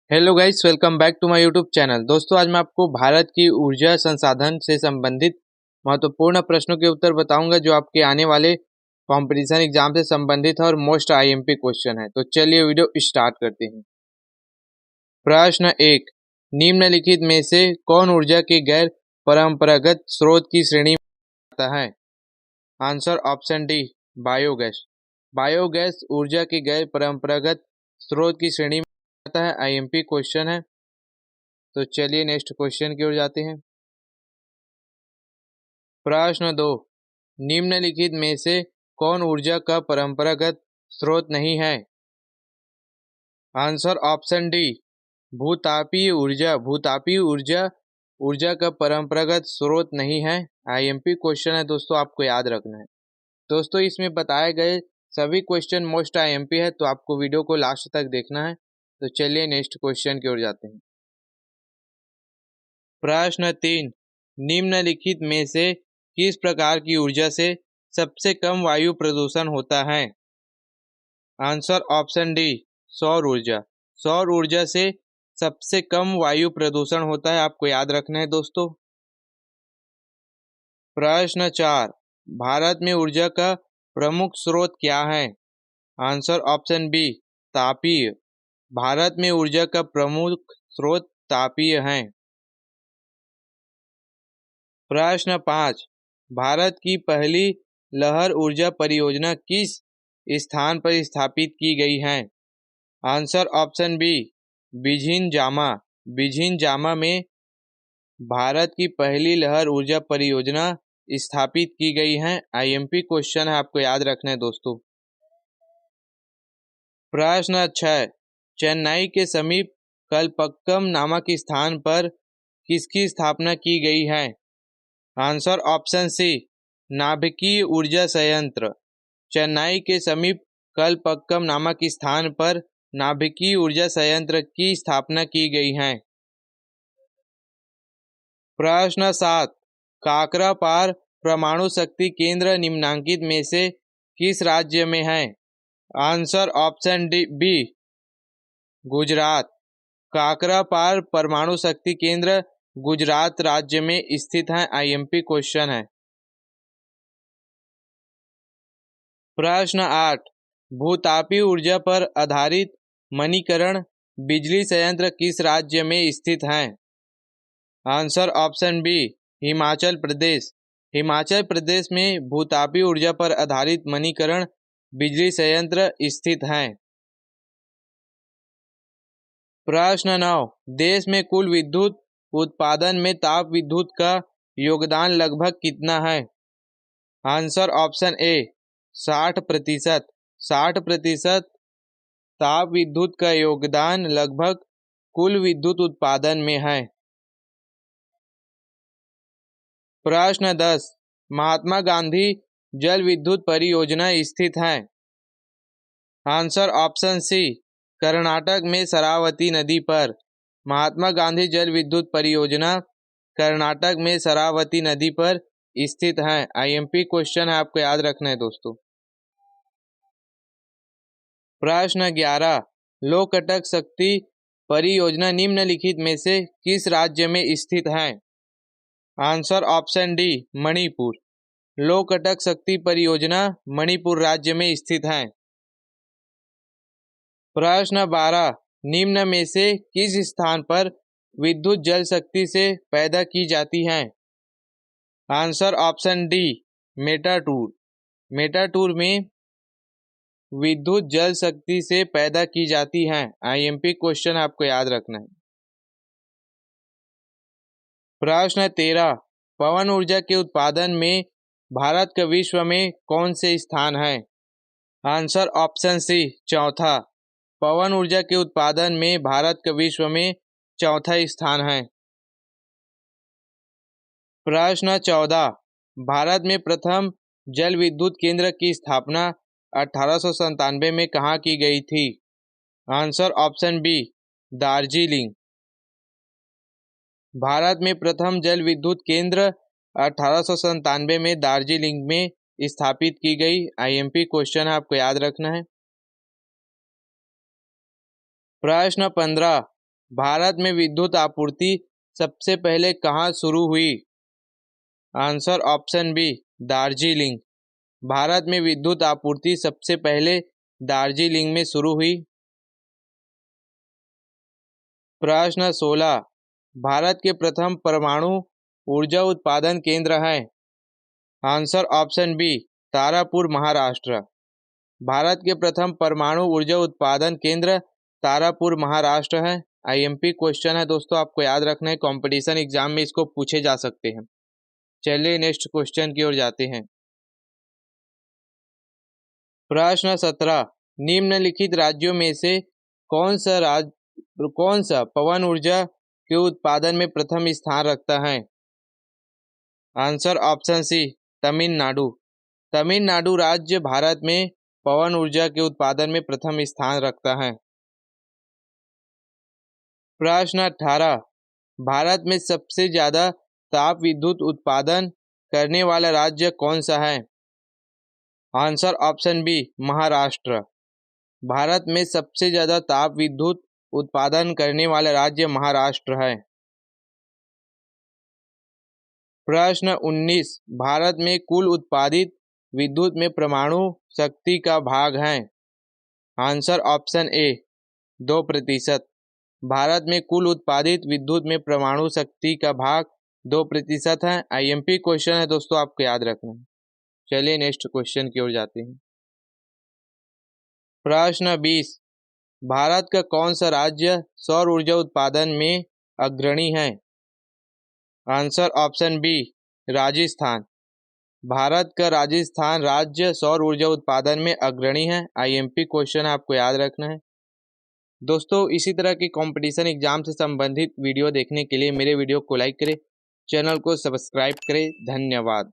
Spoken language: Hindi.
Hello guys, welcome back to my YouTube channel. दोस्तों, आज मैं आपको भारत की ऊर्जा संसाधन से संबंधित महत्वपूर्ण प्रश्नों के उत्तर बताऊंगा जो आपके आने वाले कंपटीशन एग्जाम से संबंधित है और मोस्ट आईएमपी क्वेश्चन है। तो चलिए वीडियो स्टार्ट करते हैं। प्रश्न एक, निम्नलिखित में से कौन ऊर्जा के गैर परंपरागत स्रोत की श्रेणी में आता है? Answer option D, biogas. Biogas ऊर्जा के गैर परंपरागत स्रोत की श्रेणी में आता है। आईएमपी क्वेश्चन है। तो चलिए नेक्स्ट क्वेश्चन की ओर जाते हैं। प्रश्न दो, निम्नलिखित में से कौन ऊर्जा का परंपरागत स्रोत नहीं है? आंसर ऑप्शन डी, भूतापीय ऊर्जा। भूतापीय ऊर्जा ऊर्जा का परंपरागत स्रोत नहीं है। आईएमपी क्वेश्चन है दोस्तों, आपको याद रखना है। दोस्तों, इसमें बताए गए सभी क्वेश्चन मोस्ट आईएमपी है, तो आपको वीडियो को लास्ट तक देखना है। तो चलिए नेक्स्ट क्वेश्चन की ओर जाते हैं। प्रश्न तीन, निम्नलिखित में से किस प्रकार की ऊर्जा से सबसे कम वायु प्रदूषण होता है? आंसर ऑप्शन डी, सौर ऊर्जा। सौर ऊर्जा से सबसे कम वायु प्रदूषण होता है, आपको याद रखना है दोस्तों। प्रश्न चार, भारत में ऊर्जा का प्रमुख स्रोत क्या है? आंसर ऑप्शन बी, तापीय। भारत में ऊर्जा का प्रमुख स्रोत तापीय है। प्रश्न पाँच, भारत की पहली लहर ऊर्जा परियोजना किस स्थान पर स्थापित की गई है? आंसर ऑप्शन बी, बिझिन जामा। बिझिन जामा में भारत की पहली लहर ऊर्जा परियोजना स्थापित की गई है। आईएमपी क्वेश्चन है, आपको याद रखना है दोस्तों। प्रश्न 6, चेन्नई के समीप कलपक्कम नामक स्थान पर किसकी स्थापना की गई है? आंसर ऑप्शन सी, नाभिकीय ऊर्जा संयंत्र। चेन्नई के समीप कलपक्कम नामक स्थान पर नाभिकीय ऊर्जा संयंत्र की स्थापना की गई है। प्रश्न 7, काकरापार परमाणु शक्ति केंद्र निम्नांकित में से किस राज्य में है? Answer option D B, Gujarat. Kakrapar परमाणु शक्ति केंद्र गुजरात राज्य में स्थित है। आईएमपी क्वेश्चन है। प्रश्न 8, भूतापीय ऊर्जा पर आधारित मणिकरण बिजली संयंत्र किस राज्य में स्थित है? Answer option B, Himachal Pradesh. Himachal Pradesh में भूतापीय ऊर्जा पर आधारित मणिकरण बिजली संयंत्र स्थित है। प्रश्न 9, देश में कुल विद्युत उत्पादन में ताप विद्युत का योगदान लगभग कितना है? Answer option A, 60%। 60% ताप विद्युत का योगदान लगभग कुल विद्युत उत्पादन में है। प्रश्न 10, महात्मा गांधी जल विद्युत परियोजना स्थित है? आंसर ऑप्शन सी, कर्नाटक में शरावती नदी पर। महात्मा गांधी जल विद्युत परियोजना कर्नाटक में शरावती नदी पर स्थित है। आईएमपी क्वेश्चन है, आपको याद रखना है दोस्तों। प्रश्न 11, लोकटक शक्ति परियोजना निम्नलिखित में से किस राज्य में स्थित है? Answer option D, Manipur. Loktak शक्ति परियोजना मणिपुर राज्य में स्थित है। प्रश्न 12, निम्न में से किस स्थान पर विद्युत जल शक्ति से पैदा की जाती है? Answer option D, Mettur. Mettur में विद्युत जल शक्ति से पैदा की जाती है। आईएमपी क्वेश्चन आपको याद रखना है। प्रश्न 13, पवन ऊर्जा के उत्पादन में भारत का विश्व में कौन से स्थान है? आंसर ऑप्शन सी, चौथा। पवन ऊर्जा के उत्पादन में भारत का विश्व में चौथा स्थान है। प्रश्न 14, भारत में प्रथम जल विद्युत केंद्र की स्थापना 1897 में कहाँ की गई थी? Answer option B, Darjeeling. Bharat में प्रथम जल विद्युत केंद्र 1897 में दार्जिलिंग में स्थापित की गई। आईएमपी क्वेश्चन है, आपको याद रखना है। प्रश्न 15, भारत में विद्युत आपूर्ति सबसे पहले कहाँ शुरू हुई? Answer option B, Darjeeling. Bharat में विद्युत आपूर्ति सबसे पहले दार्जिलिंग में शुरू हुई। प्रश्न 16, भारत के प्रथम परमाणु ऊर्जा उत्पादन केंद्र है? Answer option B, Tarapur, Maharashtra. Bharat के प्रथम परमाणु ऊर्जा उत्पादन केंद्र तारापुर, महाराष्ट्र है। आईएमपी क्वेश्चन है दोस्तों, आपको याद रखना है, कंपटीशन एग्जाम में इसको पूछे जा सकते हैं। चलिए नेक्स्ट क्वेश्चन की ओर जाते हैं। प्रश्न 17, निम्नलिखित राज्यों में से कौन सा पवन ऊर्जा के उत्पादन में प्रथम स्थान रखता है? Answer option C, Tamil Nadu. Tamil Nadu राज्य भारत में पवन ऊर्जा के उत्पादन में प्रथम स्थान रखता है। प्रश्न 18, भारत में सबसे ज्यादा ताप विद्युत उत्पादन करने वाला राज्य कौन सा है? Answer option B, Maharashtra. Bharat में सबसे ज्यादा ताप विद्युत उत्पादन करने वाला राज्य महाराष्ट्र है। प्रश्न 19, भारत में कुल उत्पादित विद्युत में परमाणु शक्ति का भाग है? Answer option A, 2%। भारत में कुल उत्पादित विद्युत में परमाणु शक्ति का भाग 2% है। आईएमपी क्वेश्चन है दोस्तों, आपको याद रखना है। चलिए नेक्स्ट क्वेश्चन की ओर जाते हैं। प्रश्न 20, भारत का कौन सा राज्य सौर ऊर्जा उत्पादन में अग्रणी है? Answer option B, Rajasthan. Bharat का राजस्थान राज्य सौर ऊर्जा उत्पादन में अग्रणी है। आईएमपी क्वेश्चन आपको याद रखना है दोस्तों। इसी तरह की कंपटीशन एग्जाम से संबंधित वीडियो देखने के लिए मेरे वीडियो को लाइक करें, चैनल को सब्सक्राइब करें। धन्यवाद।